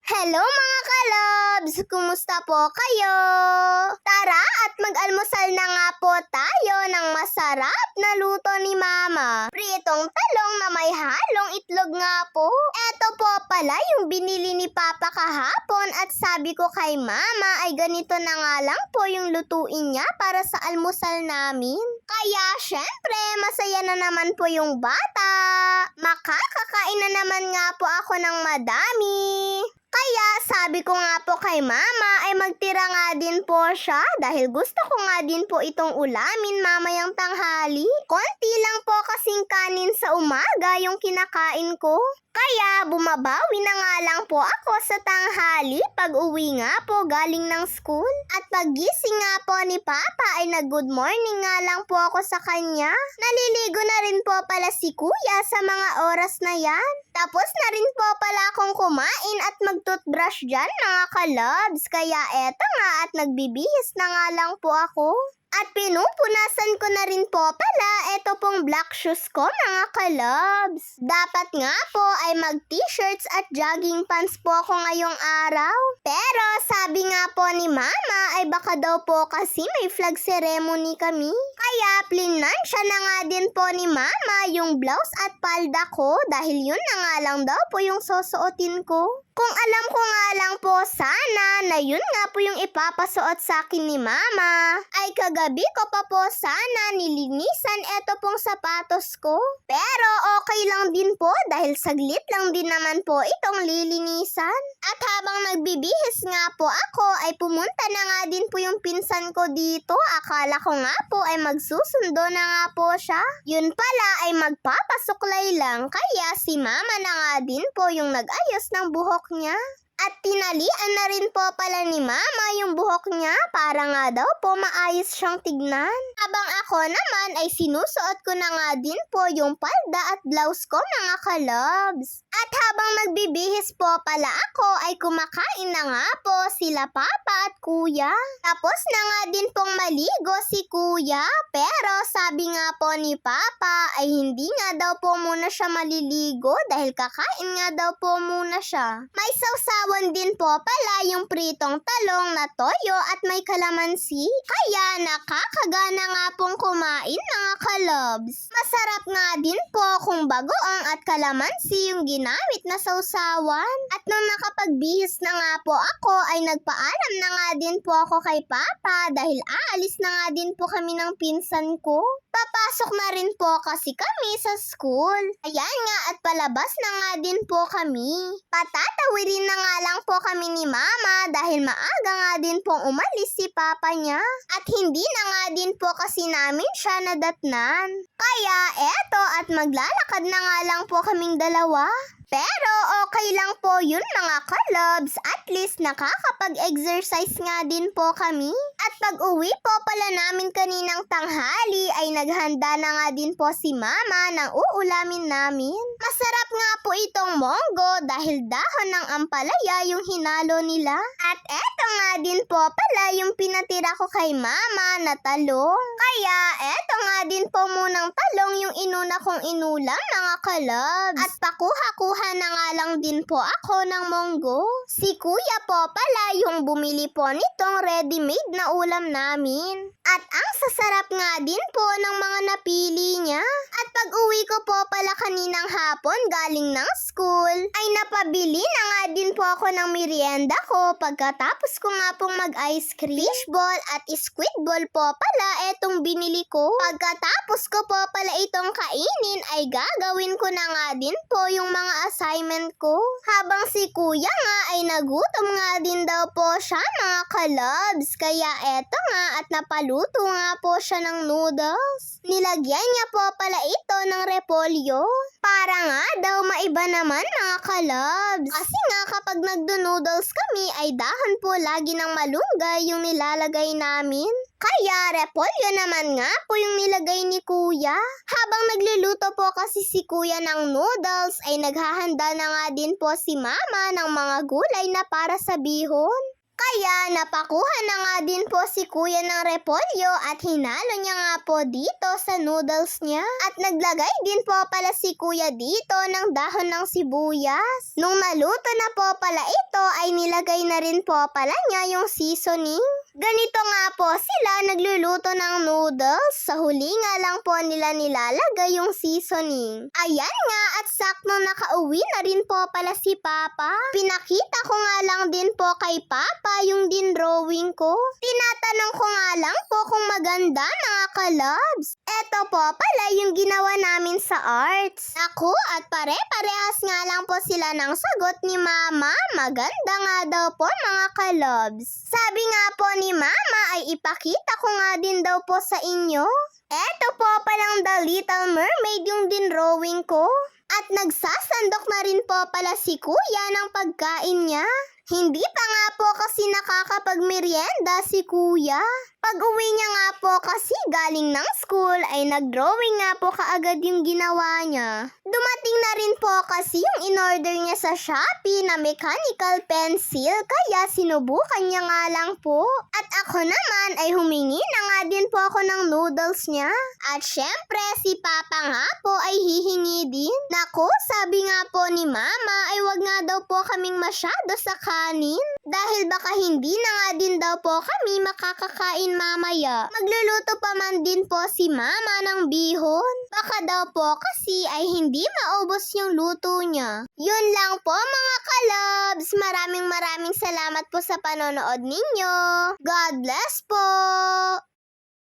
Hello mga kalabs! Kumusta po kayo? Tara at mag-almusal na nga po tayo ng masarap na luto ni Mama. Pritong talong na may halong itlog nga po. Eto po pala yung binili ni Papa kahapon at sabi ko kay Mama ay ganito na nga lang po yung lutuin niya para sa almusal namin. Kaya syempre masaya na naman po yung bata. Makakakain na naman nga po ako ng madami. Kaya sabi ko nga po kay Mama ay magtira nga din po siya dahil gusto ko nga din po itong ulamin mamayang tanghali. Konti lang po kasing kanin sa umaga yung kinakain ko. Kaya bumabawi na nga lang po ako sa tanghali pag uwi nga po galing ng school. At paggising nga po ni Papa ay nag-good morning nga lang po ako sa kanya. Naliligo na rin po pala si Kuya sa mga oras na yan. Tapos na rin po pala akong kumain at mag-toothbrush dyan mga kalabs. Kaya eto nga at nagbibihis na nga lang po ako. At pinupunasan ko na rin po pala ito pong black shoes ko mga kalabs. Dapat nga po ay mag-t-shirts at jogging pants po ako ngayong araw. Pero sabi nga po ni Mama ay baka daw po kasi may flag ceremony kami. Kaya plinansya na nga din po ni Mama yung blouse at palda ko dahil yun na nga lang daw po yung susuotin ko. Kung alam ko nga lang po sana na yun nga po yung ipapasuot sa akin ni Mama, ay kagabi ko pa po sana nilinisan eto pong sapatos ko. Pero okay lang din po dahil saglit lang din naman po itong lilinisan. At habang nagbibihis nga po ako ay pumunta na nga din po yung pinsan ko dito. Akala ko nga po ay magsusundo na nga po siya. Yun pala ay magpapasuklay lang kaya si Mama na nga din po yung nag-ayos ng buhok niya. At tinalian na rin po pala ni Mama yung buhok niya para nga daw po maayos siyang tignan. Habang ako naman ay sinusuot ko na nga din po yung palda at blouse ko mga kalabs. At habang nagbibihis po pala ako ay kumakain na nga po sila Papa at Kuya. Tapos na nga din pong maligo si Kuya pero sabi nga po ni Papa ay hindi nga daw po muna siya maliligo dahil kakain nga daw po muna siya. May sausawan din po pala yung pritong talong na toyo at may kalamansi. Kaya nakakagana nga pong kumain mga kalabs. Masarap nga din po kung bagoong at kalamansi yung ginamit na sausawan. At nung nakapagbihis na nga po ako ay nagpaalam na nga din po ako kay Papa dahil aalis na nga din po kami ng pinsan ko. Papasok na rin po kasi kami sa school. Ayan nga at palabas na nga din po kami. Patatawirin na nga lang po kami ni Mama dahil maaga nga din pong umalis si Papa niya. At hindi na nga din po kasi namin siya nadatnan. Kaya eto at maglalakad na nga lang po kaming dalawa. Pero okay lang po yun mga kalabs, at least nakakapag-exercise nga din po kami. At pag uwi po pala namin kaninang tanghali ay naghanda na nga din po si Mama ng uulamin namin. Masarap nga po itong monggo dahil dahon ng ampalaya yung hinalo nila. At eto nga din po pala yung pinatira ko kay Mama na talong. Kaya eto nga din po munang talong yung inuna kong inulam mga kalabs. At pakuha-kuha na nga lang din po ako ng monggo. Si Kuya po pala yung bumili po nitong ready-made na ulam namin. At ang sasarap nga din po ng mga napili niya. At pag uwi ko po pala kaninang hapon galing ng school, ay napabili na nga din po ako ng merienda ko pagkatapos ko nga pong mag-ice cream. Fishball at squid ball po pala etong binili ko. Pagkatapos ko po pala itong kainin ay gagawin ko na nga din po yung mga assignment ko. Habang si Kuya nga ay nagutom nga din daw po siya mga kalabs. Kaya eto nga at napaluto nga po siya ng noodles. Nilagyan niya po pala ito ng repolyo. Para nga daw maiba naman mga kalabs. Kasi nga kapag nagdo-noodles kami ay dahon po lagi ng malunggay yung nilalagay namin. Kaya repolyo naman nga po yung nilagay ni Kuya. Habang nagluluto po kasi si Kuya ng noodles ay naghahanda na nga din po si Mama ng mga gulay na para sa bihon. Kaya napakuha na nga din po si kuya ng repolyo at hinalo niya nga po dito sa noodles niya. At naglagay din po pala si kuya dito ng dahon ng sibuyas. Nung naluto na po pala ito ay nilagay na rin po pala niya yung seasoning. Ganito nga po sila nagluluto ng noodles. Sa huli nga lang po nila nilalagay yung seasoning. Ayan nga at sakto nakauwi na rin po pala si Papa. Pinakita ko nga lang din po kay Papa yung din drawing ko. Tinatanong ko nga lang po kung maganda mga kalabs. Eto po pala yung ginawa namin sa arts. Ako at pare-parehas nga lang po sila ng sagot ni Mama. Maganda nga daw po mga kalabs. Sabi nga po ni Mama ay ipakita ko nga din daw po sa inyo. Eto po palang The Little Mermaid yung din drawing ko. At nagsasandok na rin po pala si Kuya ng pagkain niya. Hindi pa nga po kasi nakakapagmerienda si Kuya. Pag-uwi niya nga po kasi galing ng school ay nag-drawing nga po kaagad yung ginawa niya. Dumating na rin po kasi yung in-order niya sa Shopee na mechanical pencil kaya sinubukan niya nga lang po. At ako naman ay humingi na nga din po ako ng noodles niya. At syempre si Papa nga po ay hihingi din. Naku, sabi nga po ni Mama ay wag nga daw po kaming masyado sa kanin. Dahil baka hindi na nga din daw po kami makakakain mamaya. Magluluto pa man din po si Mama ng bihon. Baka daw po kasi ay hindi maubos yung luto niya. Yun lang po mga kalabs. Maraming salamat po sa panonood ninyo. God bless po!